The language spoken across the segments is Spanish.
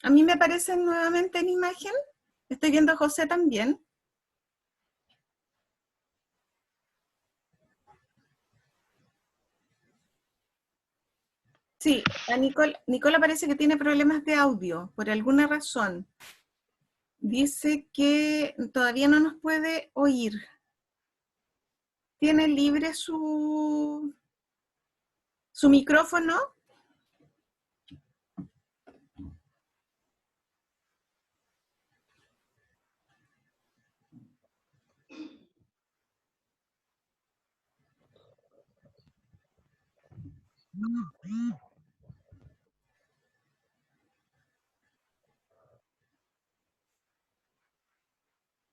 A mí me aparecen nuevamente en imagen. Estoy viendo a José también. Sí, a Nicole parece que tiene problemas de audio, por alguna razón. Dice que todavía no nos puede oír. Tiene libre su micrófono.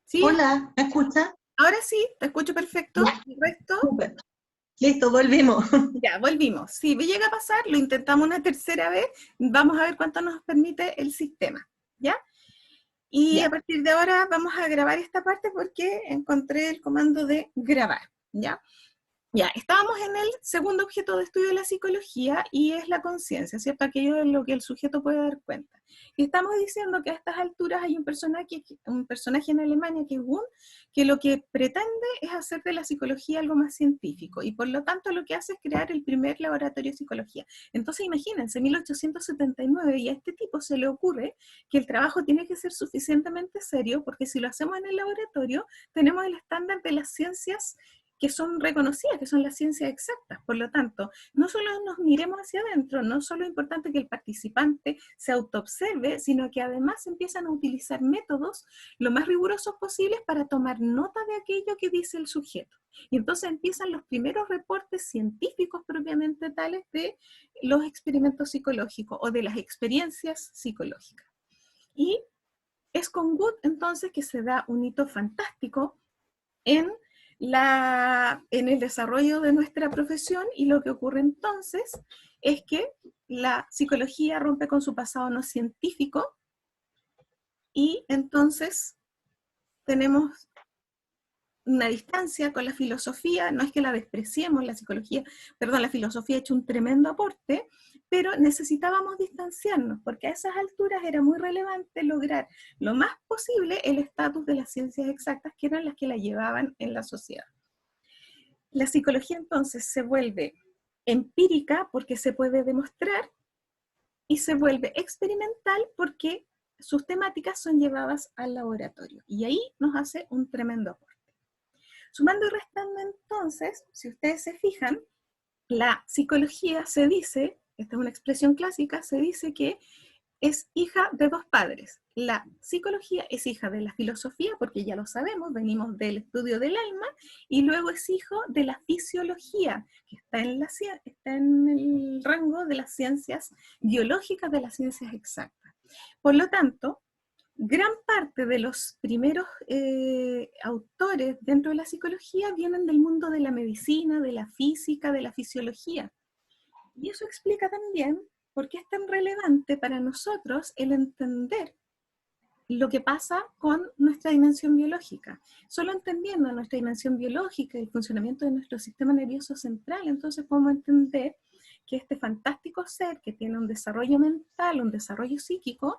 Sí, Hola, ¿me escucha? ahora sí, te escucho perfecto. Ya, ¿El resto? súper. Listo, volvimos. Ya, volvimos. Si llega a pasar, lo intentamos una tercera vez. Vamos a ver cuánto nos permite el sistema. ¿Ya? Y a Ya. partir de ahora vamos a grabar esta parte porque encontré el comando de grabar. ¿Ya? Ya, estábamos en el segundo objeto de estudio de la psicología y es la conciencia, ¿cierto? Aquello de lo que el sujeto puede dar cuenta. Y estamos diciendo que a estas alturas hay un personaje en Alemania que es Wundt, que lo que pretende es hacer de la psicología algo más científico y por lo tanto lo que hace es crear el primer laboratorio de psicología. Entonces imagínense, 1879 y a este tipo se le ocurre que el trabajo tiene que ser suficientemente serio porque si lo hacemos en el laboratorio tenemos el estándar de las ciencias que son reconocidas, que son las ciencias exactas. Por lo tanto, no solo nos miremos hacia adentro, no solo es importante que el participante se autoobserve, sino que además empiezan a utilizar métodos lo más rigurosos posibles para tomar nota de aquello que dice el sujeto. Y entonces empiezan los primeros reportes científicos propiamente tales de los experimentos psicológicos o de las experiencias psicológicas. Y es con Wood entonces que se da un hito fantástico en en el desarrollo de nuestra profesión y lo que ocurre entonces es que la psicología rompe con su pasado no científico y entonces tenemos una distancia con la filosofía, no es que la despreciemos, la psicología, perdón, la filosofía ha hecho un tremendo aporte, pero necesitábamos distanciarnos, porque a esas alturas era muy relevante lograr lo más posible el estatus de las ciencias exactas, que eran las que la llevaban en la sociedad. La psicología entonces se vuelve empírica porque se puede demostrar y se vuelve experimental porque sus temáticas son llevadas al laboratorio. Y ahí nos hace un tremendo aporte. Sumando y restando entonces, si ustedes se fijan, la psicología se dice, esta es una expresión clásica, se dice que es hija de dos padres. La psicología es hija de la filosofía, porque ya lo sabemos, venimos del estudio del alma, y luego es hijo de la fisiología, que está en el rango de las ciencias biológicas, de las ciencias exactas. Por lo tanto, gran parte de los primeros autores dentro de la psicología vienen del mundo de la medicina, de la física, de la fisiología. Y eso explica también por qué es tan relevante para nosotros el entender lo que pasa con nuestra dimensión biológica. Solo entendiendo nuestra dimensión biológica y el funcionamiento de nuestro sistema nervioso central, entonces podemos entender que este fantástico ser que tiene un desarrollo mental, un desarrollo psíquico,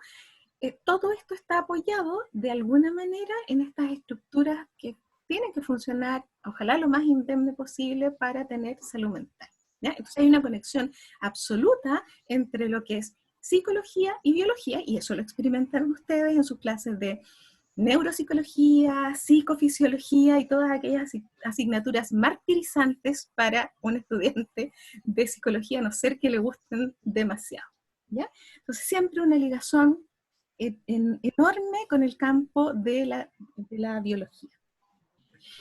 todo esto está apoyado de alguna manera en estas estructuras que tienen que funcionar, ojalá lo más indemne posible para tener salud mental. ¿Ya? Entonces hay una conexión absoluta entre lo que es psicología y biología, y eso lo experimentan ustedes en sus clases de neuropsicología, psicofisiología y todas aquellas asignaturas martirizantes para un estudiante de psicología, a no ser que le gusten demasiado. ¿Ya? Entonces siempre una ligación enorme con el campo de la biología.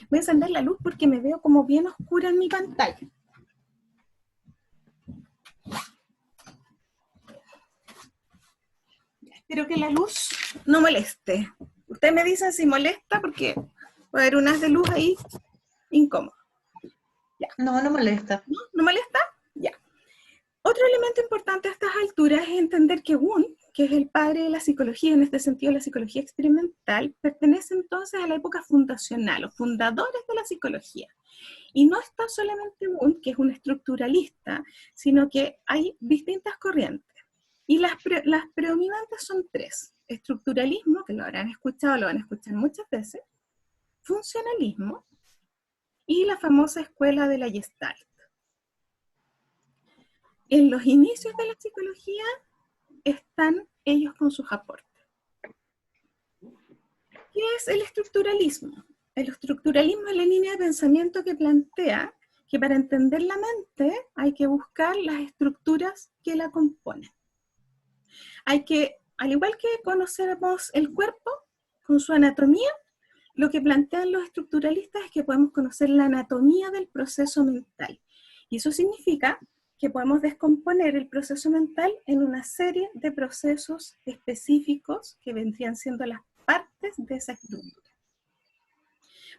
Voy a encender la luz porque me veo como bien oscura en mi pantalla. Espero que la luz no moleste. Ustedes me dicen si molesta porque va a haber unas de luz ahí incómodas. Ya. No, no molesta. ¿No? ¿No molesta? Ya. Otro elemento importante a estas alturas es entender que Wundt, que es el padre de la psicología, en este sentido la psicología experimental, pertenece entonces a la época fundacional, los fundadores de la psicología. Y no está solamente Wundt, que es un estructuralista, sino que hay distintas corrientes. Y las predominantes son tres. Estructuralismo, que lo habrán escuchado, lo van a escuchar muchas veces. Funcionalismo y la famosa escuela de la Gestalt. En los inicios de la psicología están ellos con sus aportes. ¿Qué es el estructuralismo? El estructuralismo es la línea de pensamiento que plantea que para entender la mente hay que buscar las estructuras que la componen. Hay que, al igual que conocemos el cuerpo con su anatomía, lo que plantean los estructuralistas es que podemos conocer la anatomía del proceso mental. Y eso significa que podemos descomponer el proceso mental en una serie de procesos específicos que vendrían siendo las partes de esa estructura.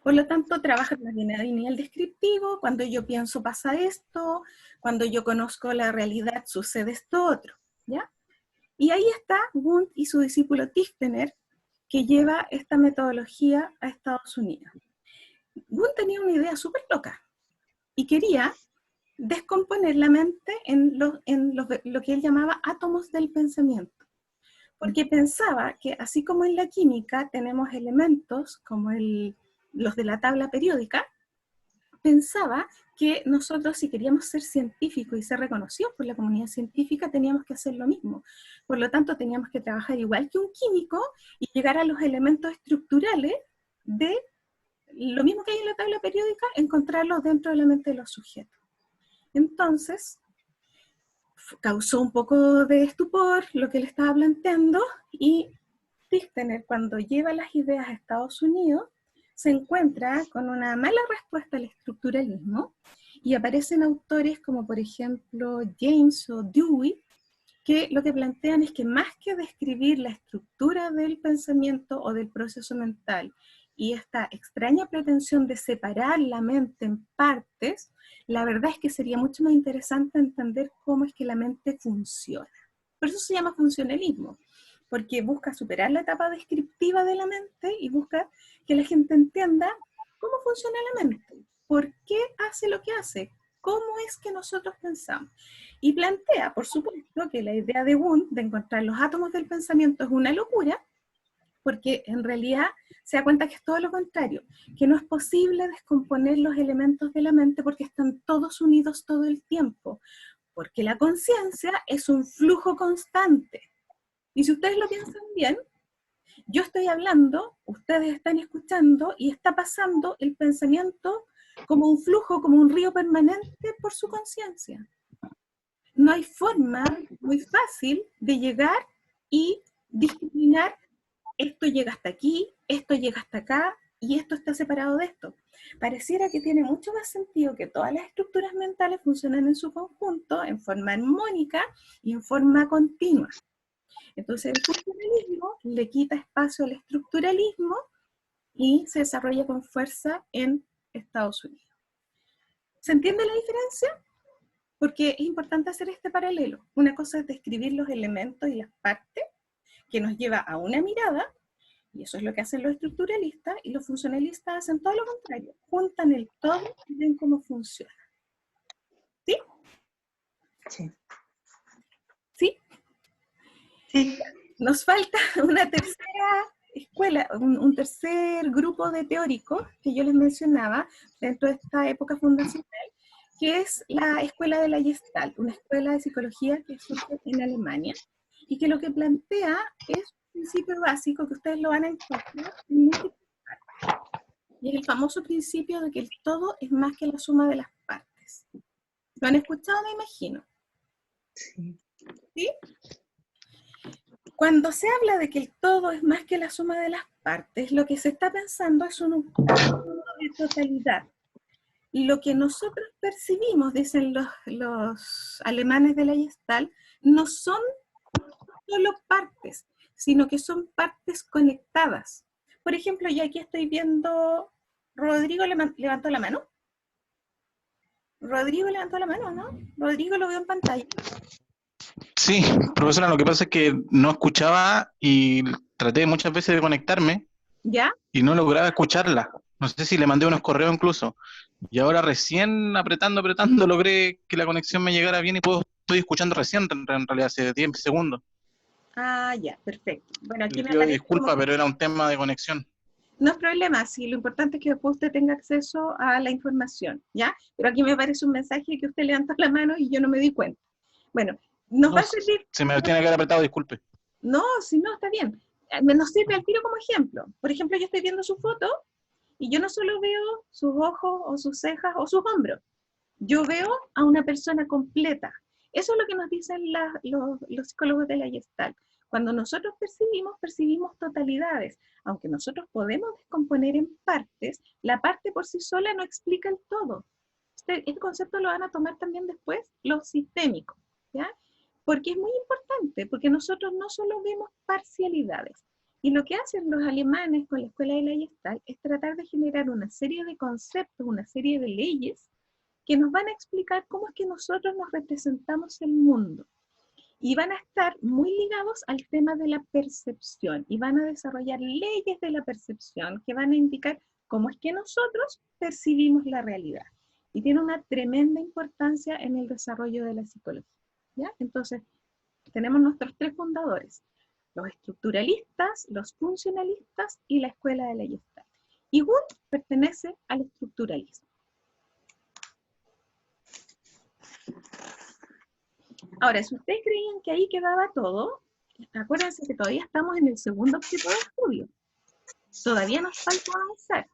Por lo tanto, trabaja también a nivel descriptivo. Cuando yo pienso pasa esto, cuando yo conozco la realidad sucede esto otro, ¿ya? Y ahí está Wundt y su discípulo Tichtener, que lleva esta metodología a Estados Unidos. Wundt tenía una idea súper loca y quería descomponer la mente en lo que él llamaba átomos del pensamiento. Porque pensaba que así como en la química tenemos elementos como los de la tabla periódica, pensaba que nosotros, si queríamos ser científicos y ser reconocidos por la comunidad científica, teníamos que hacer lo mismo. Por lo tanto, teníamos que trabajar igual que un químico y llegar a los elementos estructurales de lo mismo que hay en la tabla periódica, encontrarlos dentro de la mente de los sujetos. Entonces, causó un poco de estupor lo que él estaba planteando, y Tichtener, cuando lleva las ideas a Estados Unidos, se encuentra con una mala respuesta al estructuralismo, y aparecen autores como por ejemplo James o Dewey, que lo que plantean es que más que describir la estructura del pensamiento o del proceso mental y esta extraña pretensión de separar la mente en partes, la verdad es que sería mucho más interesante entender cómo es que la mente funciona. Por eso se llama funcionalismo, porque busca superar la etapa descriptiva de la mente y busca que la gente entienda cómo funciona la mente, por qué hace lo que hace, cómo es que nosotros pensamos. Y plantea, por supuesto, que la idea de Wundt de encontrar los átomos del pensamiento es una locura, porque en realidad se da cuenta que es todo lo contrario, que no es posible descomponer los elementos de la mente porque están todos unidos todo el tiempo, porque la conciencia es un flujo constante. Y si ustedes lo piensan bien, yo estoy hablando, ustedes están escuchando y está pasando el pensamiento como un flujo, como un río permanente por su conciencia. No hay forma muy fácil de llegar y discriminar esto llega hasta aquí, esto llega hasta acá y esto está separado de esto. Pareciera que tiene mucho más sentido que todas las estructuras mentales funcionen en su conjunto, en forma armónica y en forma continua. Entonces el funcionalismo le quita espacio al estructuralismo y se desarrolla con fuerza en Estados Unidos. ¿Se entiende la diferencia? Porque es importante hacer este paralelo. Una cosa es describir los elementos y las partes, que nos lleva a una mirada, y eso es lo que hacen los estructuralistas, y los funcionalistas hacen todo lo contrario, juntan el todo y ven cómo funciona. ¿Sí? Sí. ¿Sí? Sí. Nos falta una tercera escuela, un tercer grupo de teóricos que yo les mencionaba dentro de esta época fundacional, que es la escuela de la Gestalt, una escuela de psicología que surge en Alemania, y que lo que plantea es un principio básico que ustedes lo van a encontrar en múltiples partes. Y es el famoso principio de que el todo es más que la suma de las partes. ¿Lo han escuchado, me imagino? Sí. ¿Sí? Cuando se habla de que el todo es más que la suma de las partes, lo que se está pensando es un conjunto de totalidad. Lo que nosotros percibimos, dicen los alemanes de la Gestalt, no son solo partes, sino que son partes conectadas. Por ejemplo, yo aquí estoy viendo, Rodrigo levantó la mano. Rodrigo levantó la mano, ¿no? Rodrigo lo veo en pantalla. Sí, profesora, lo que pasa es que no escuchaba y traté muchas veces de conectarme ¿Ya? y no lograba escucharla. No sé si le mandé unos correos incluso. Y ahora recién apretando, logré que la conexión me llegara bien y puedo estoy escuchando recién, en realidad, hace 10 segundos. Ah, ya, perfecto. Bueno, aquí Le me pido aparece disculpas, como... pero era un tema de conexión. No es problema, sí, lo importante es que después usted tenga acceso a la información, ¿ya? Pero aquí me aparece un mensaje que usted levantó la mano y yo no me di cuenta. Bueno, nos No, va a servir... se me tiene que haber apretado, disculpe. No, si no, está bien. Nos sirve al tiro como ejemplo. Por ejemplo, yo estoy viendo su foto y yo no solo veo sus ojos o sus cejas o sus hombros. Yo veo a una persona completa. Eso es lo que nos dicen los psicólogos de la Gestalt. Cuando nosotros percibimos totalidades. Aunque nosotros podemos descomponer en partes, la parte por sí sola no explica el todo. Este concepto lo van a tomar también después los sistémicos, ¿ya? Porque es muy importante, porque nosotros no solo vemos parcialidades. Y lo que hacen los alemanes con la escuela de la Gestalt es tratar de generar una serie de conceptos, una serie de leyes que nos van a explicar cómo es que nosotros nos representamos el mundo. Y van a estar muy ligados al tema de la percepción y van a desarrollar leyes de la percepción que van a indicar cómo es que nosotros percibimos la realidad. Y tiene una tremenda importancia en el desarrollo de la psicología, ¿ya? Entonces, tenemos nuestros tres fundadores, los estructuralistas, los funcionalistas y la escuela de la Gestalt. Y Wundt pertenece al estructuralismo. Ahora, si ustedes creían que ahí quedaba todo, acuérdense que todavía estamos en el segundo objeto de estudio. Todavía nos falta avanzar.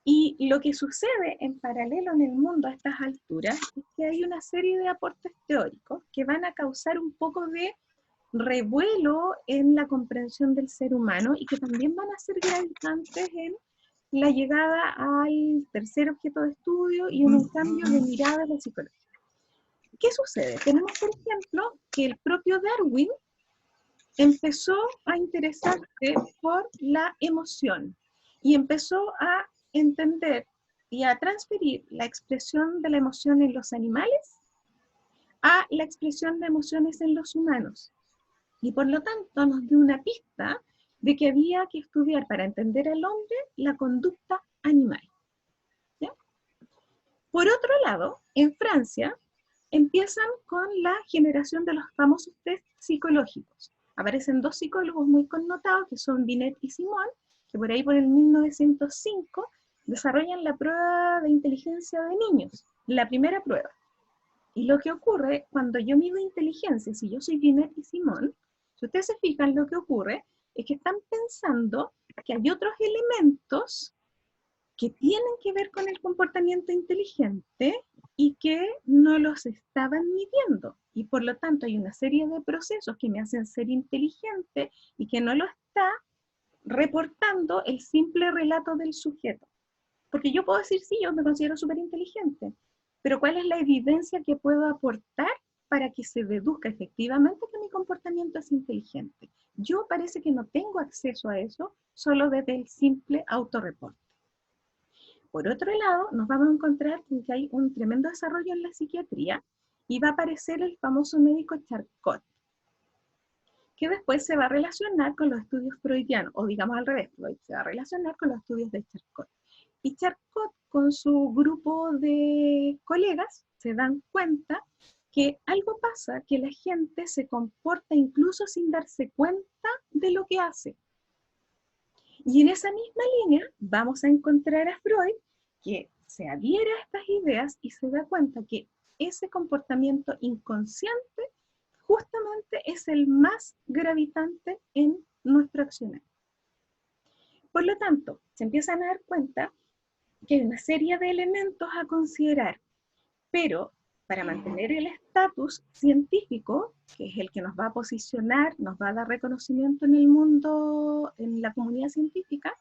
Y lo que sucede en paralelo en el mundo a estas alturas es que hay una serie de aportes teóricos que van a causar un poco de revuelo en la comprensión del ser humano y que también van a ser gravitantes en la llegada al tercer objeto de estudio y en un cambio de mirada de la psicología. ¿Qué sucede? Tenemos, por ejemplo, que el propio Darwin empezó a interesarse por la emoción y empezó a entender y a transferir la expresión de la emoción en los animales a la expresión de emociones en los humanos. Y por lo tanto nos dio una pista de que había que estudiar para entender al hombre la conducta animal. ¿Ya? Por otro lado, en Francia empiezan con la generación de los famosos test psicológicos. Aparecen dos psicólogos muy connotados, que son Binet y Simon, que por ahí por el 1905 desarrollan la prueba de inteligencia de niños, la primera prueba. Y lo que ocurre cuando yo mido inteligencia, si yo soy Binet y Simon, si ustedes se fijan, lo que ocurre es que están pensando que hay otros elementos que tienen que ver con el comportamiento inteligente y que no los estaban midiendo. Y por lo tanto hay una serie de procesos que me hacen ser inteligente y que no lo está reportando el simple relato del sujeto. Porque yo puedo decir, sí, yo me considero súper inteligente, pero ¿cuál es la evidencia que puedo aportar para que se deduzca efectivamente que mi comportamiento es inteligente? Yo parece que no tengo acceso a eso solo desde el simple autorreporte. Por otro lado, nos vamos a encontrar con que hay un tremendo desarrollo en la psiquiatría y va a aparecer el famoso médico Charcot, que después se va a relacionar con los estudios freudianos, o digamos al revés, Freud se va a relacionar con los estudios de Charcot. Y Charcot, con su grupo de colegas, se dan cuenta que algo pasa, que la gente se comporta incluso sin darse cuenta de lo que hace. Y en esa misma línea vamos a encontrar a Freud, que se adhiere a estas ideas y se da cuenta que ese comportamiento inconsciente justamente es el más gravitante en nuestro accionar. Por lo tanto, se empiezan a dar cuenta que hay una serie de elementos a considerar, pero para mantener el estatus científico, que es el que nos va a posicionar, nos va a dar reconocimiento en el mundo, en la comunidad científica,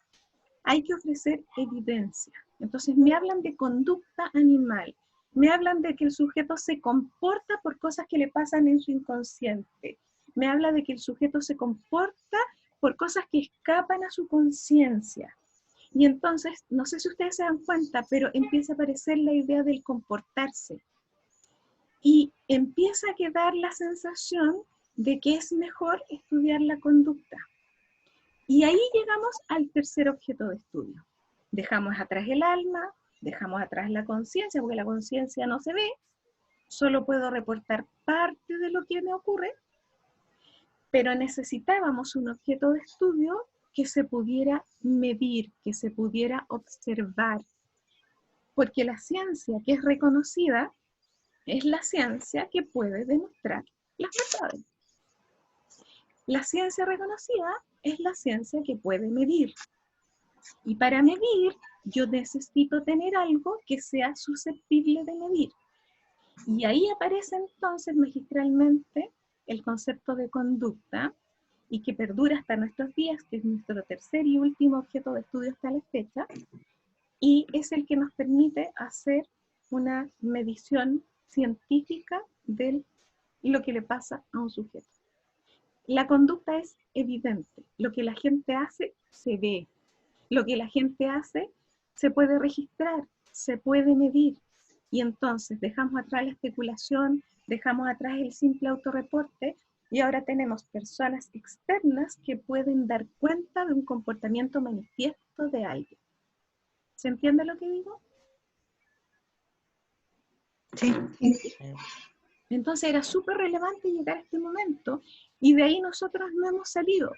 hay que ofrecer evidencia. Entonces me hablan de conducta animal, me hablan de que el sujeto se comporta por cosas que le pasan en su inconsciente, me habla de que el sujeto se comporta por cosas que escapan a su conciencia. Y entonces, no sé si ustedes se dan cuenta, pero empieza a aparecer la idea del comportarse. Y empieza a quedar la sensación de que es mejor estudiar la conducta. Y ahí llegamos al tercer objeto de estudio. Dejamos atrás el alma, dejamos atrás la conciencia, porque la conciencia no se ve, solo puedo reportar parte de lo que me ocurre, pero necesitábamos un objeto de estudio que se pudiera medir, que se pudiera observar, porque la ciencia que es reconocida es la ciencia que puede demostrar las verdades. La ciencia reconocida es la ciencia que puede medir. Y para medir, yo necesito tener algo que sea susceptible de medir. Y ahí aparece entonces magistralmente el concepto de conducta, y que perdura hasta nuestros días, que es nuestro tercer y último objeto de estudio hasta la fecha, y es el que nos permite hacer una medición científica de lo que le pasa a un sujeto. La conducta es evidente, lo que la gente hace se ve, lo que la gente hace se puede registrar, se puede medir, y entonces dejamos atrás la especulación, dejamos atrás el simple autorreporte, y ahora tenemos personas externas que pueden dar cuenta de un comportamiento manifiesto de alguien. ¿Se entiende lo que digo? Sí. Entonces era súper relevante llegar a este momento, y de ahí nosotros no hemos salido,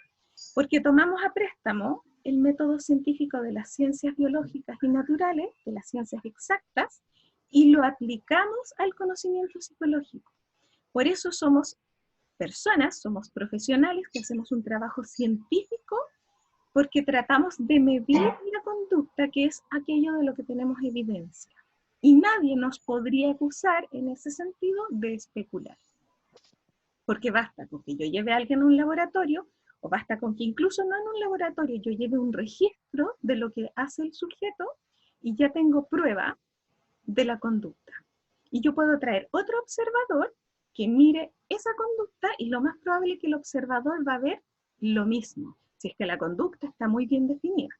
porque tomamos a préstamo el método científico de las ciencias biológicas y naturales, de las ciencias exactas, y lo aplicamos al conocimiento psicológico. Por eso somos personas, somos profesionales que hacemos un trabajo científico, porque tratamos de medir la conducta, que es aquello de lo que tenemos evidencia. Y nadie nos podría acusar en ese sentido de especular. Porque basta con que yo lleve a alguien a un laboratorio, o basta con que incluso no en un laboratorio yo lleve un registro de lo que hace el sujeto, y ya tengo prueba de la conducta. Y yo puedo traer otro observador que mire esa conducta, y lo más probable es que el observador va a ver lo mismo, si es que la conducta está muy bien definida.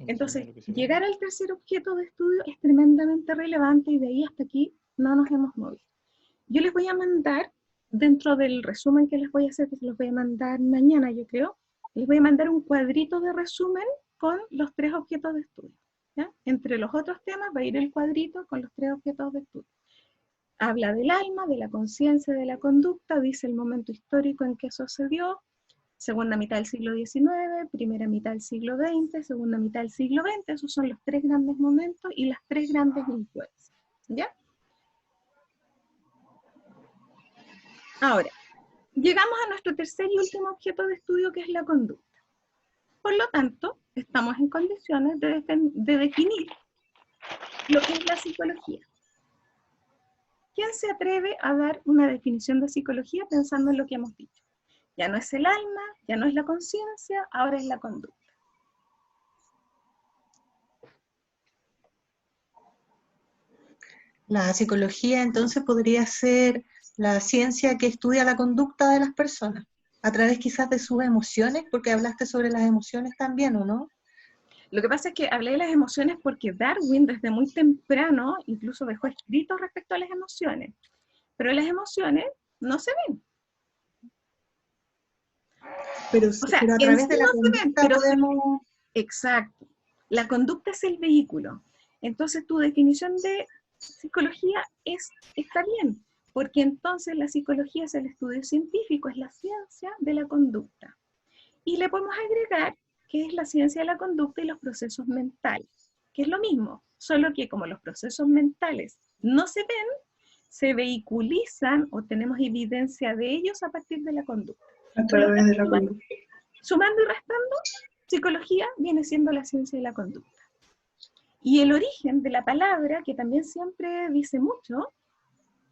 Entonces, llegar al tercer objeto de estudio es tremendamente relevante, y de ahí hasta aquí no nos hemos movido. Yo les voy a mandar, dentro del resumen que les voy a hacer, que se los voy a mandar mañana, yo creo, les voy a mandar un cuadrito de resumen con los 3 objetos de estudio. ¿Ya? Entre los otros temas va a ir el cuadrito con los 3 objetos de estudio. Habla del alma, de la conciencia, de la conducta, dice el momento histórico en que sucedió, segunda mitad del siglo XIX, primera mitad del siglo XX, segunda mitad del siglo XX, esos son los 3 grandes momentos y las 3 grandes influencias. ¿Ya? Ahora, llegamos a nuestro tercer y último objeto de estudio, que es la conducta. Por lo tanto, estamos en condiciones de definir lo que es la psicología. ¿Quién se atreve a dar una definición de psicología pensando en lo que hemos dicho? Ya no es el alma, ya no es la conciencia, ahora es la conducta. La psicología entonces podría ser la ciencia que estudia la conducta de las personas, a través quizás de sus emociones, porque hablaste sobre las emociones también, ¿o no? Lo que pasa es que hablé de las emociones porque Darwin desde muy temprano incluso dejó escrito respecto a las emociones, pero las emociones no se ven. Pero, O sea, pero a en través sí de la no se ven, conducta pero podemos... exacto. La conducta es el vehículo. Entonces tu definición de psicología está bien, porque entonces la psicología es el estudio científico, es la ciencia de la conducta. Y le podemos agregar que es la ciencia de la conducta y los procesos mentales, que es lo mismo, solo que como los procesos mentales no se ven, se vehiculizan o tenemos evidencia de ellos a partir de la conducta. A través de la conducta. Sumando y restando, psicología viene siendo la ciencia de la conducta. Y el origen de la palabra, que también siempre dice mucho,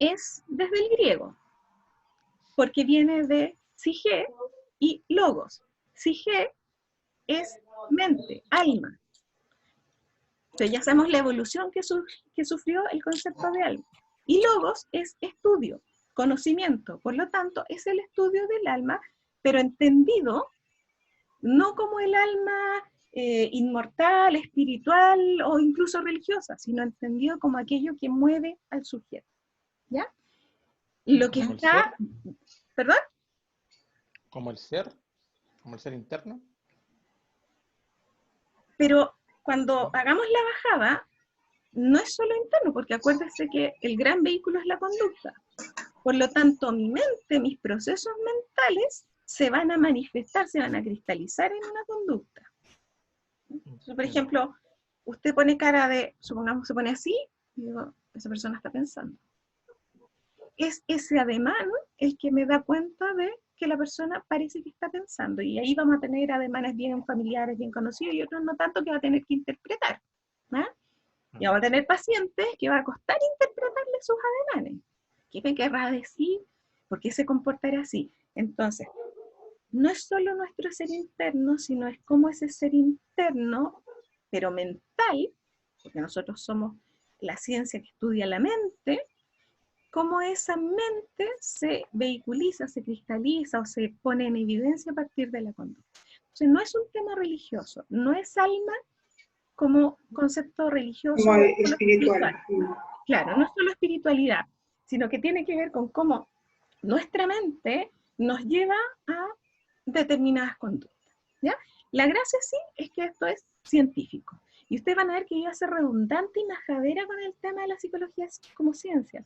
es desde el griego, porque viene de psique y logos. Psique es mente, alma. Entonces ya sabemos la evolución que sufrió el concepto de alma. Y logos es estudio, conocimiento. Por lo tanto, es el estudio del alma, pero entendido no como el alma inmortal, espiritual o incluso religiosa, sino entendido como aquello que mueve al sujeto. ¿Ya? Lo que está... ¿Perdón? Como el ser interno. Pero cuando hagamos la bajada, no es solo interno, porque acuérdese que el gran vehículo es la conducta. Por lo tanto, mi mente, mis procesos mentales se van a manifestar, se van a cristalizar en una conducta. Entonces, por ejemplo, usted pone cara de, supongamos se pone así, y digo, esa persona está pensando. Es ese ademán el que me da cuenta de que la persona parece que está pensando, y ahí vamos a tener ademanes bien familiares, bien conocidos, y otros no tanto que va a tener que interpretar. ¿Ah? Y vamos a tener pacientes que va a costar interpretarle sus ademanes. ¿Qué me querrá decir? ¿Por qué se comportará así? Entonces, no es solo nuestro ser interno, sino es cómo ese ser interno, pero mental, porque nosotros somos la ciencia que estudia la mente, cómo esa mente se vehiculiza, se cristaliza o se pone en evidencia a partir de la conducta. Entonces, no es un tema religioso, no es alma como concepto religioso Como o espiritual. Claro, no es solo espiritualidad, sino que tiene que ver con cómo nuestra mente nos lleva a determinadas conductas. ¿Ya? La gracia sí es que esto es científico. Y ustedes van a ver que iba a ser redundante y majadera con el tema de la psicología como ciencia,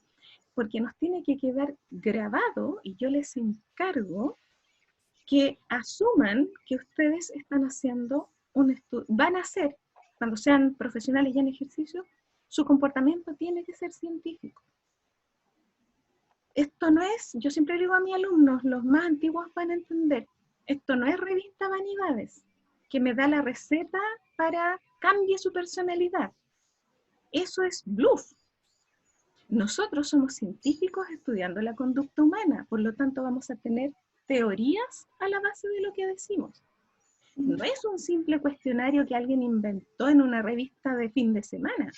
porque nos tiene que quedar grabado, y yo les encargo que asuman que ustedes están haciendo un estudio, van a hacer, cuando sean profesionales ya en ejercicio, su comportamiento tiene que ser científico. Esto no es, yo siempre digo a mis alumnos, los más antiguos van a entender, esto no es revista Vanidades, que me da la receta para cambie su personalidad. Eso es bluff. Nosotros somos científicos estudiando la conducta humana, por lo tanto vamos a tener teorías a la base de lo que decimos. No es un simple cuestionario que alguien inventó en una revista de fin de semana,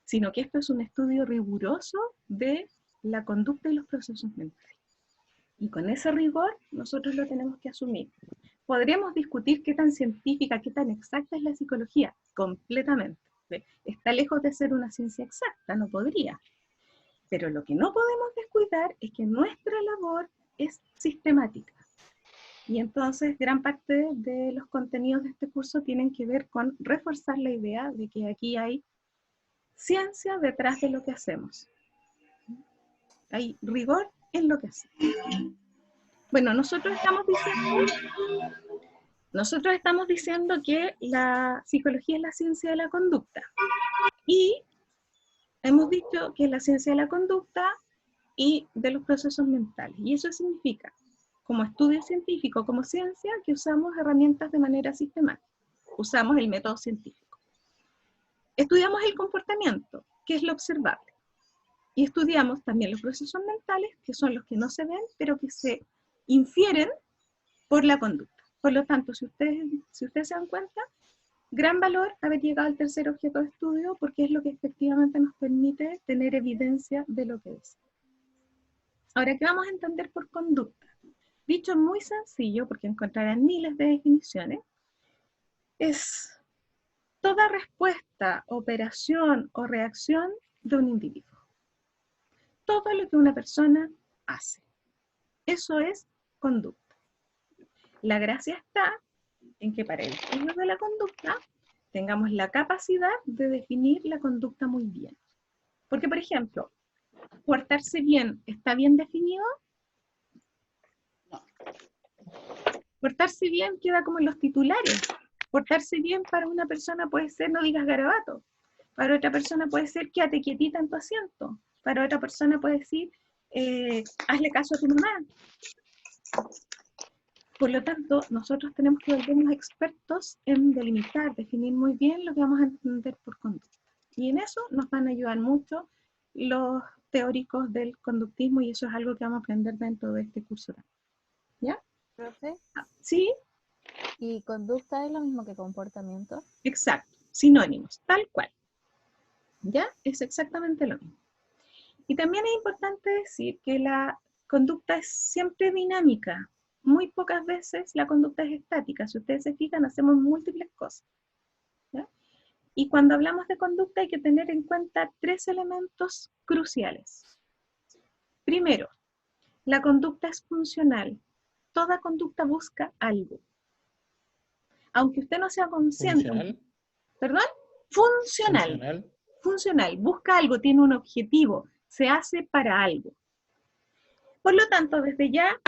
sino que esto es un estudio riguroso de la conducta y los procesos mentales. Y con ese rigor nosotros lo tenemos que asumir. Podríamos discutir qué tan científica, qué tan exacta es la psicología, completamente. Está lejos de ser una ciencia exacta, no podría. Pero lo que no podemos descuidar es que nuestra labor es sistemática. Y entonces gran parte de los contenidos de este curso tienen que ver con reforzar la idea de que aquí hay ciencia detrás de lo que hacemos. Hay rigor en lo que hacemos. Bueno, nosotros estamos diciendo que la psicología es la ciencia de la conducta. Y hemos dicho que es la ciencia de la conducta y de los procesos mentales. Y eso significa, como estudio científico, como ciencia, que usamos herramientas de manera sistemática. Usamos el método científico. Estudiamos el comportamiento, que es lo observable. Y estudiamos también los procesos mentales, que son los que no se ven, pero que se infieren por la conducta. Por lo tanto, si ustedes se dan cuenta, gran valor haber llegado al tercer objeto de estudio, porque es lo que efectivamente nos permite tener evidencia de lo que es. Ahora, ¿qué vamos a entender por conducta? Dicho muy sencillo, porque encontrarán miles de definiciones, es toda respuesta, operación o reacción de un individuo. Todo lo que una persona hace. Eso es conducta. La gracia está en que para el estudio de la conducta tengamos la capacidad de definir la conducta muy bien. Porque, por ejemplo, portarse bien, ¿está bien definido? No. Portarse bien queda como en los titulares. Portarse bien para una persona puede ser no digas garabato. Para otra persona puede ser quédate quietita en tu asiento. Para otra persona puede decir hazle caso a tu mamá. Por lo tanto, nosotros tenemos que volvernos expertos en delimitar, definir muy bien lo que vamos a entender por conducta. Y en eso nos van a ayudar mucho los teóricos del conductismo, y eso es algo que vamos a aprender dentro de este curso. ¿Ya? ¿Profe? ¿Sí? ¿Y conducta es lo mismo que comportamiento? Exacto, sinónimos, tal cual. ¿Ya? Es exactamente lo mismo. Y también es importante decir que la conducta es siempre dinámica. Muy pocas veces la conducta es estática. Si ustedes se fijan, hacemos múltiples cosas. ¿Ya? Y cuando hablamos de conducta hay que tener en cuenta 3 elementos cruciales. Primero, la conducta es funcional. Toda conducta busca algo. Aunque usted no sea consciente. ¿Funcional? ¿Perdón? Funcional. ¿Funcional? funcional, busca algo, tiene un objetivo, se hace para algo. Por lo tanto, desde ya,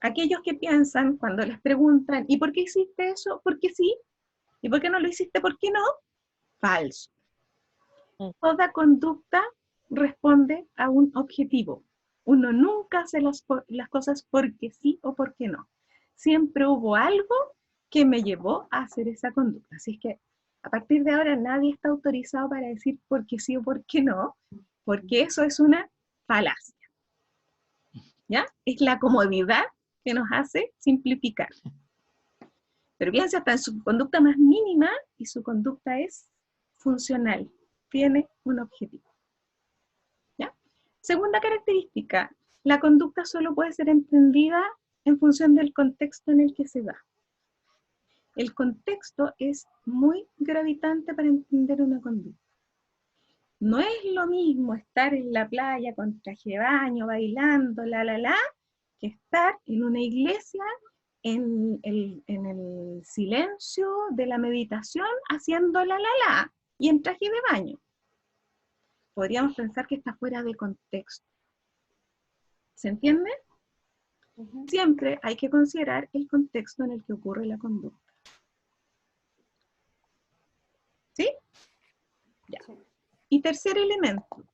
aquellos que piensan cuando les preguntan, ¿y por qué hiciste eso? Porque sí. ¿Y por qué no lo hiciste? ¿Por qué no? Falso. Toda conducta responde a un objetivo. Uno nunca hace las cosas porque sí o porque no. Siempre hubo algo que me llevó a hacer esa conducta. Así es que a partir de ahora nadie está autorizado para decir por qué sí o por qué no, porque eso es una falacia. ¿Ya? Es la comodidad que nos hace simplificar. Pero piensa hasta en su conducta más mínima y su conducta es funcional, tiene un objetivo. ¿Ya? Segunda característica, la conducta solo puede ser entendida en función del contexto en el que se da. El contexto es muy gravitante para entender una conducta. No es lo mismo estar en la playa con traje de baño, bailando, que estar en una iglesia en el silencio de la meditación haciendo y en traje de baño. Podríamos pensar que está fuera de contexto. ¿Se entiende? Siempre hay que considerar el contexto en el que ocurre la conducta. ¿Sí? Ya. Y tercer elemento,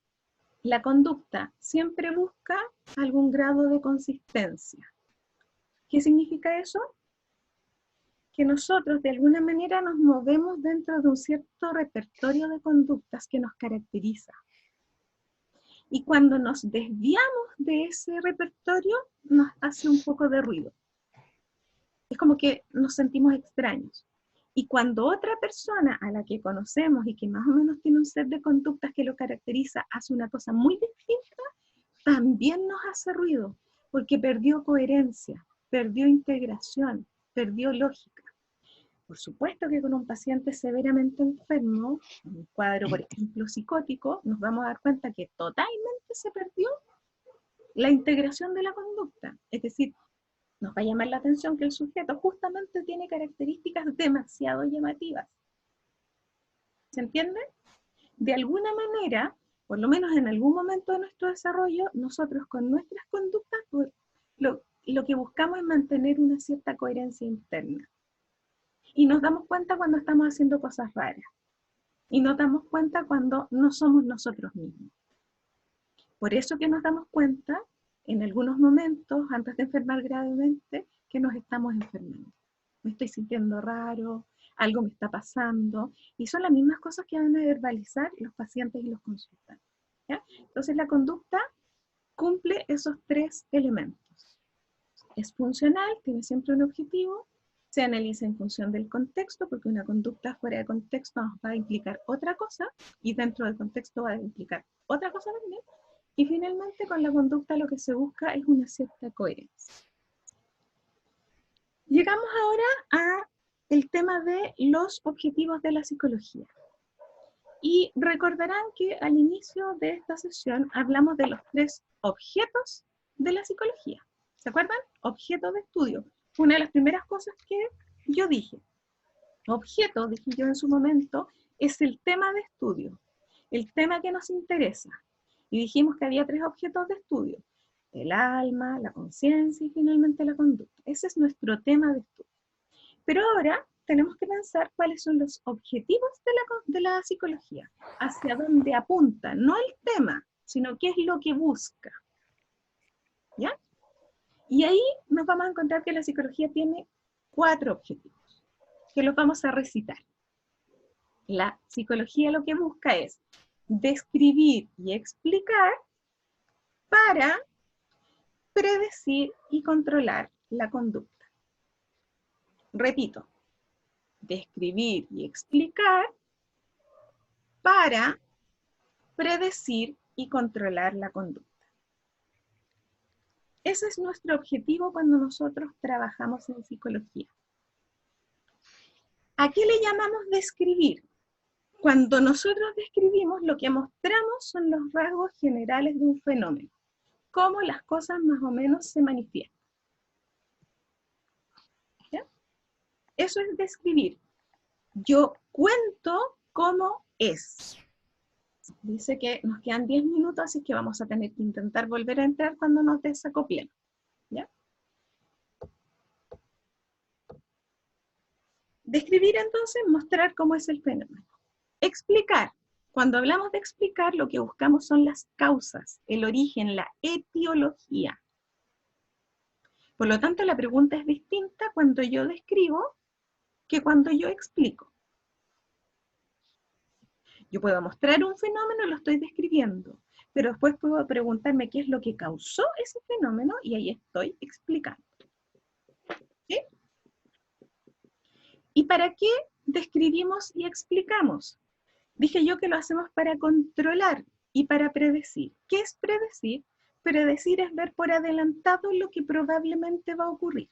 la conducta siempre busca algún grado de consistencia. ¿Qué significa eso? Que nosotros de alguna manera nos movemos dentro de un cierto repertorio de conductas que nos caracteriza. Y cuando nos desviamos de ese repertorio, nos hace un poco de ruido. Es como que nos sentimos extraños. Y cuando otra persona a la que conocemos y que más o menos tiene un set de conductas que lo caracteriza, hace una cosa muy distinta, también nos hace ruido, porque perdió coherencia, perdió integración, perdió lógica. Por supuesto que con un paciente severamente enfermo, en un cuadro, por ejemplo, psicótico, nos vamos a dar cuenta que totalmente se perdió la integración de la conducta. Es decir, nos va a llamar la atención que el sujeto justamente tiene características demasiado llamativas. ¿Se entiende? De alguna manera, por lo menos en algún momento de nuestro desarrollo, nosotros con nuestras conductas lo que buscamos es mantener una cierta coherencia interna. Y nos damos cuenta cuando estamos haciendo cosas raras. Y nos damos cuenta cuando no somos nosotros mismos. Por eso que nos damos cuenta, en algunos momentos, antes de enfermar gravemente, que nos estamos enfermando. Me estoy sintiendo raro, algo me está pasando, y son las mismas cosas que van a verbalizar los pacientes y los consultantes. ¿Ya? Entonces la conducta cumple esos tres elementos. Es funcional, tiene siempre un objetivo, se analiza en función del contexto, porque una conducta fuera de contexto nos va a implicar otra cosa, y dentro del contexto va a implicar otra cosa también, y finalmente con la conducta lo que se busca es una cierta coherencia. Llegamos ahora a el tema de los objetivos de la psicología. Y recordarán que al inicio de esta sesión hablamos de los tres objetos de la psicología. ¿Se acuerdan? Objeto de estudio. Una de las primeras cosas que yo dije. Objeto, dije yo en su momento, es el tema de estudio, el tema que nos interesa. Y dijimos que había tres objetos de estudio. El alma, la conciencia y finalmente la conducta. Ese es nuestro tema de estudio. Pero ahora tenemos que pensar cuáles son los objetivos de la psicología, hacia dónde apunta, no el tema, sino qué es lo que busca. ¿Ya? Y ahí nos vamos a encontrar que la psicología tiene 4 objetivos, que los vamos a recitar. La psicología lo que busca es describir y explicar para predecir y controlar la conducta. Repito, describir y explicar para predecir y controlar la conducta. Ese es nuestro objetivo cuando nosotros trabajamos en psicología. ¿A qué le llamamos describir? Cuando nosotros describimos, lo que mostramos son los rasgos generales de un fenómeno, cómo las cosas más o menos se manifiestan. ¿Ya? Eso es describir. Yo cuento cómo es. Dice que nos quedan 10 minutos, así que vamos a tener que intentar volver a entrar cuando nos desacoplen. ¿Ya? Describir entonces, mostrar cómo es el fenómeno. Explicar. Cuando hablamos de explicar, lo que buscamos son las causas, el origen, la etiología. Por lo tanto, la pregunta es distinta cuando yo describo que cuando yo explico. Yo puedo mostrar un fenómeno, lo estoy describiendo, pero después puedo preguntarme qué es lo que causó ese fenómeno y ahí estoy explicando. ¿Sí? ¿Y para qué describimos y explicamos? Dije yo que lo hacemos para controlar y para predecir. ¿Qué es predecir? Predecir es ver por adelantado lo que probablemente va a ocurrir.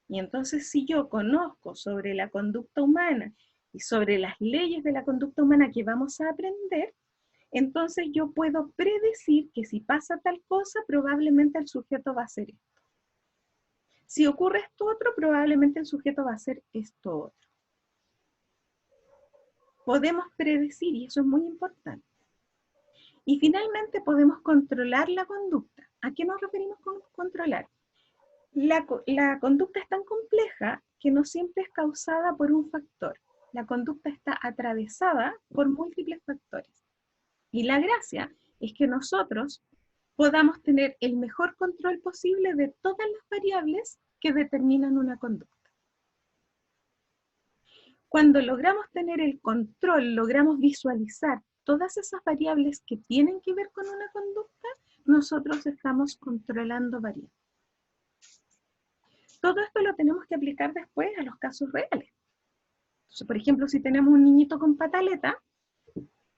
Y entonces si yo conozco sobre la conducta humana y sobre las leyes de la conducta humana que vamos a aprender, entonces yo puedo predecir que si pasa tal cosa, probablemente el sujeto va a hacer esto. Si ocurre esto otro, probablemente el sujeto va a hacer esto otro. Podemos predecir, y eso es muy importante. Y finalmente podemos controlar la conducta. ¿A qué nos referimos con controlar? La conducta es tan compleja que no siempre es causada por un factor. La conducta está atravesada por múltiples factores. Y la gracia es que nosotros podamos tener el mejor control posible de todas las variables que determinan una conducta. Cuando logramos tener el control, logramos visualizar todas esas variables que tienen que ver con una conducta, nosotros estamos controlando variables. Todo esto lo tenemos que aplicar después a los casos reales. Entonces, por ejemplo, si tenemos un niñito con pataleta,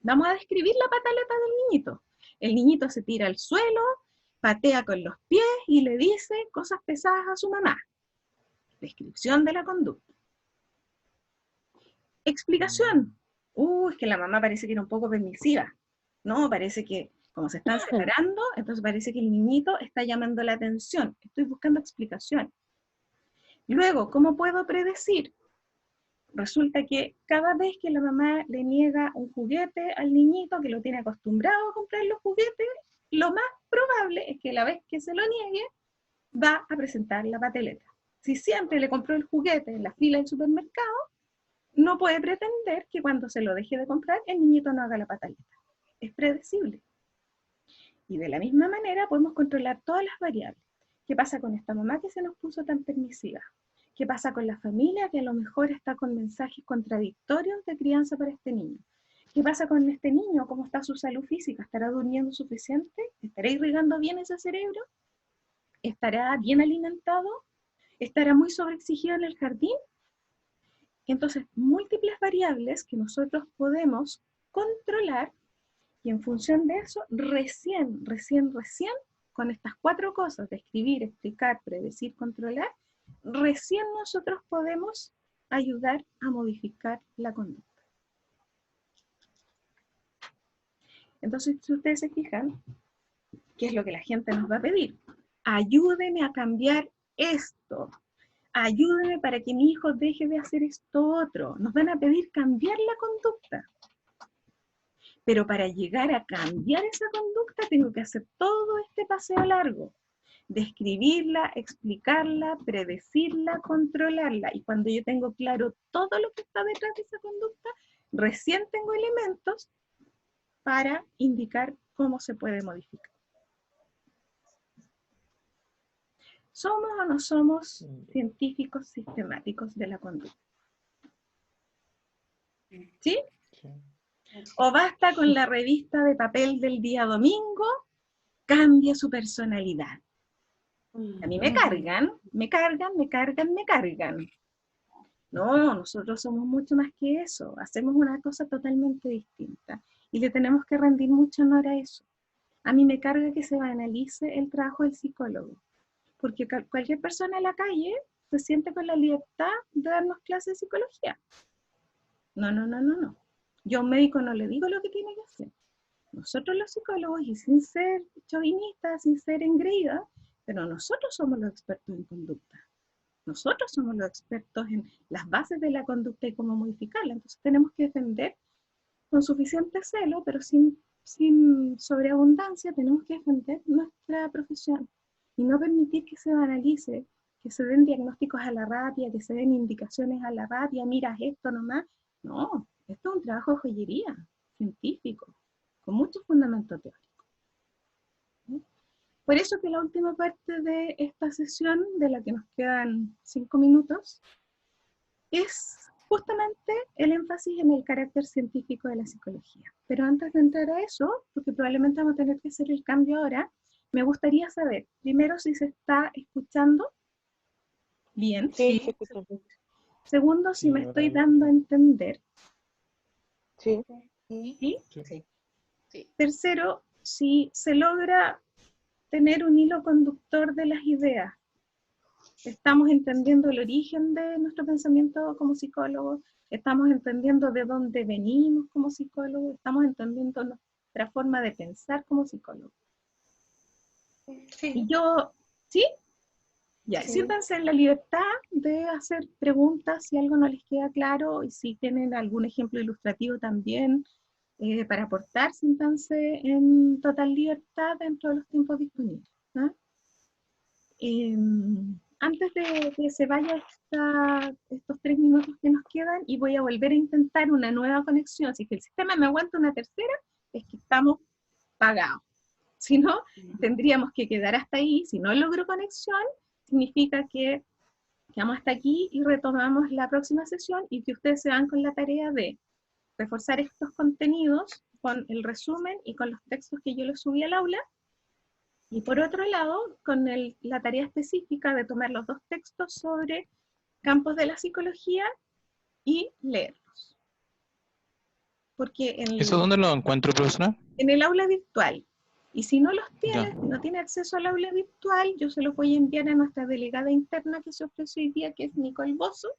vamos a describir la pataleta del niñito. El niñito se tira al suelo, patea con los pies y le dice cosas pesadas a su mamá. Descripción de la conducta. Explicación. Es que la mamá parece que era un poco permisiva. No, parece que como se están separando, entonces parece que el niñito está llamando la atención. Estoy buscando explicación. Luego, ¿cómo puedo predecir? Resulta que cada vez que la mamá le niega un juguete al niñito, que lo tiene acostumbrado a comprar los juguetes, lo más probable es que la vez que se lo niegue, va a presentar la pataleta. Si siempre le compró el juguete en la fila del supermercado, no puede pretender que cuando se lo deje de comprar, el niñito no haga la pataleta. Es predecible. Y de la misma manera podemos controlar todas las variables. ¿Qué pasa con esta mamá que se nos puso tan permisiva? ¿Qué pasa con la familia que a lo mejor está con mensajes contradictorios de crianza para este niño? ¿Qué pasa con este niño? ¿Cómo está su salud física? ¿Estará durmiendo suficiente? ¿Estará irrigando bien ese cerebro? ¿Estará bien alimentado? ¿Estará muy sobreexigido en el jardín? Entonces, múltiples variables que nosotros podemos controlar y en función de eso, recién, con estas 4 cosas, describir, explicar, predecir, controlar, recién nosotros podemos ayudar a modificar la conducta. Entonces, si ustedes se fijan, ¿qué es lo que la gente nos va a pedir? Ayúdeme a cambiar esto. Ayúdeme para que mi hijo deje de hacer esto otro. Nos van a pedir cambiar la conducta. Pero para llegar a cambiar esa conducta tengo que hacer todo este paseo largo. Describirla, explicarla, predecirla, controlarla. Y cuando yo tengo claro todo lo que está detrás de esa conducta, recién tengo elementos para indicar cómo se puede modificar. ¿Somos o no somos científicos sistemáticos de la conducta? ¿Sí? ¿O basta con la revista de papel del día domingo? Cambia su personalidad. A mí me cargan. No, nosotros somos mucho más que eso. Hacemos una cosa totalmente distinta. Y le tenemos que rendir mucho honor a eso. A mí me carga que se banalice el trabajo del psicólogo. Porque cualquier persona en la calle se siente con la libertad de darnos clases de psicología. No. Yo a un médico no le digo lo que tiene que hacer. Nosotros los psicólogos, y sin ser chauvinistas, sin ser engreída, pero nosotros somos los expertos en conducta. Nosotros somos los expertos en las bases de la conducta y cómo modificarla. Entonces tenemos que defender con suficiente celo, pero sin sobreabundancia, tenemos que defender nuestra profesión y no permitir que se banalice, que se den diagnósticos a la rápida, que se den indicaciones a la rápida, miras esto nomás. No, esto es un trabajo de joyería, científico, con mucho fundamento teórico. ¿Sí? Por eso que la última parte de esta sesión, de la que nos quedan 5 minutos, es justamente el énfasis en el carácter científico de la psicología. Pero antes de entrar a eso, porque probablemente vamos a tener que hacer el cambio ahora, me gustaría saber, primero, si se está escuchando bien. Sí, se escucha. Segundo, si Sí, me ahora estoy lo dando a entender. Sí. ¿Sí? Sí. Tercero, si se logra tener un hilo conductor de las ideas. Estamos entendiendo el origen de nuestro pensamiento como psicólogos, estamos entendiendo de dónde venimos como psicólogos, estamos entendiendo nuestra forma de pensar como psicólogos. Sí. Y yo, ¿sí? Ya, Sí. siéntanse en la libertad de hacer preguntas si algo no les queda claro y si tienen algún ejemplo ilustrativo también para aportar, siéntanse en total libertad dentro de los tiempos disponibles. ¿No? Antes de que se vaya estos 3 minutos que nos quedan, y voy a volver a intentar una nueva conexión, si es que el sistema me aguanta una tercera, es que estamos pagados. Si no, tendríamos que quedar hasta ahí. Si no logro conexión, significa que quedamos hasta aquí y retomamos la próxima sesión y que ustedes se van con la tarea de reforzar estos contenidos con el resumen y con los textos que yo les subí al aula. Y por otro lado, con la tarea específica de tomar los 2 textos sobre campos de la psicología y leerlos. Porque ¿Eso dónde lo encuentro, profesora? en el aula virtual. Y si no los tiene, Ya. si no tiene acceso al aula virtual, yo se los voy a enviar a nuestra delegada interna que se ofreció hoy día, que es Nicole Bozo.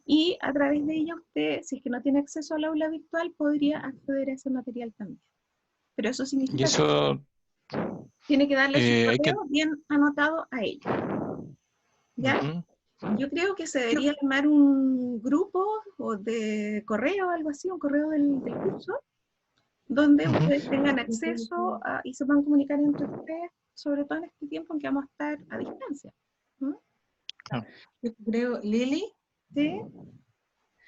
Y a través de ella usted, si es que no tiene acceso al aula virtual, podría acceder a ese material también. Pero eso Y significa que eso tiene que darle su hay que... correo bien anotado a ella. ¿Ya? Ujú. Yo creo que se debería armar un grupo o de correo, algo así, un correo del curso, donde Ujú. ustedes tengan acceso y se puedan comunicar entre ustedes, sobre todo en este tiempo en que vamos a estar a distancia. ¿No? Yo creo, Lili, ¿Sí?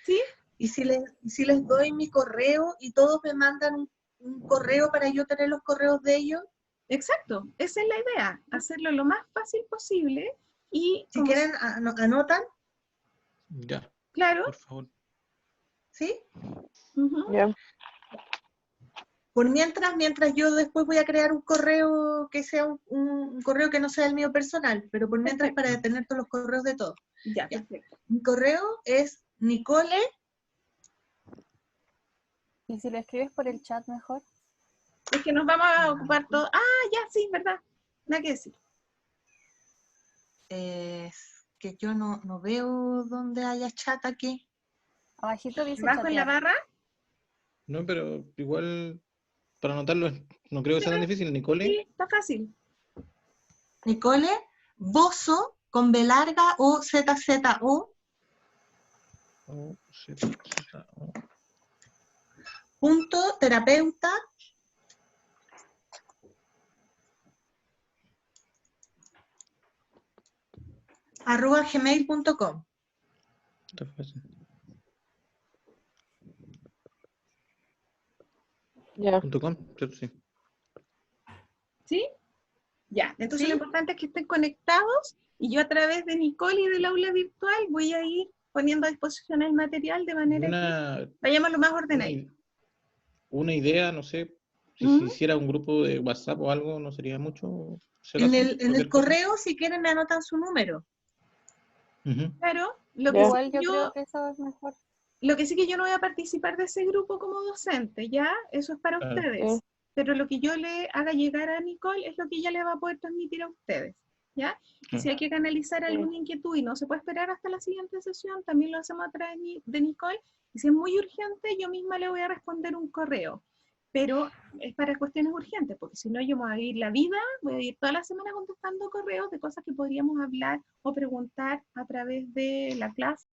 ¿Sí? y si les doy mi correo y todos me mandan un correo para yo tener los correos de ellos, Exacto, esa es la idea, hacerlo lo más fácil posible y, si como quieren, anotan, Ya, claro, por favor. ¿sí? ujú, Ya. Por mientras yo después voy a crear un correo que sea un correo que no sea el mío personal, pero por mientras perfecto, para tener todos los correos de todos. ya, Ya. perfecto. Mi correo es Nicole, ¿Y si lo escribes por el chat mejor? Es que nos vamos a ocupar todo. Ah, ya, sí, verdad, nada que decir. es que yo no veo donde haya chat aquí. Abajito dice Abajo en la chatear. barra, No, pero igual para anotarlo no creo que sea tan difícil, Nicole. sí, está fácil. Nicole Bozo con B larga o ZZO O, Z, O. punto terapeuta @gmail.com. Está fácil. Ya. .com, ¿cierto? Sí. ¿Sí? Ya, entonces ¿Sí? lo importante es que estén conectados y yo a través de Nicole y del aula virtual voy a ir poniendo a disposición el material de Y manera que vayamos lo más ordenado. una idea, no sé, si ¿Mm? se hiciera un grupo de WhatsApp o algo, no sería mucho. ¿Será En así? el Cualquier cosa. correo, si quieren, me anotan su número. Ujú. Claro, lo que, Ya. sí Igual que yo creo yo, que eso es mejor. lo que sí que yo no voy a participar de ese grupo como docente, ¿ya? Eso es para Claro. ustedes. Pero lo que yo le haga llegar a Nicole es lo que ella le va a poder transmitir a ustedes, ¿ya? Y si hay que canalizar alguna inquietud y no se puede esperar hasta la siguiente sesión, también lo hacemos a través de Nicole. Y si es muy urgente, yo misma le voy a responder un correo. Pero es para cuestiones urgentes, porque si no yo me voy a ir la vida, voy a ir toda la semana contestando correos de cosas que podríamos hablar o preguntar a través de la clase.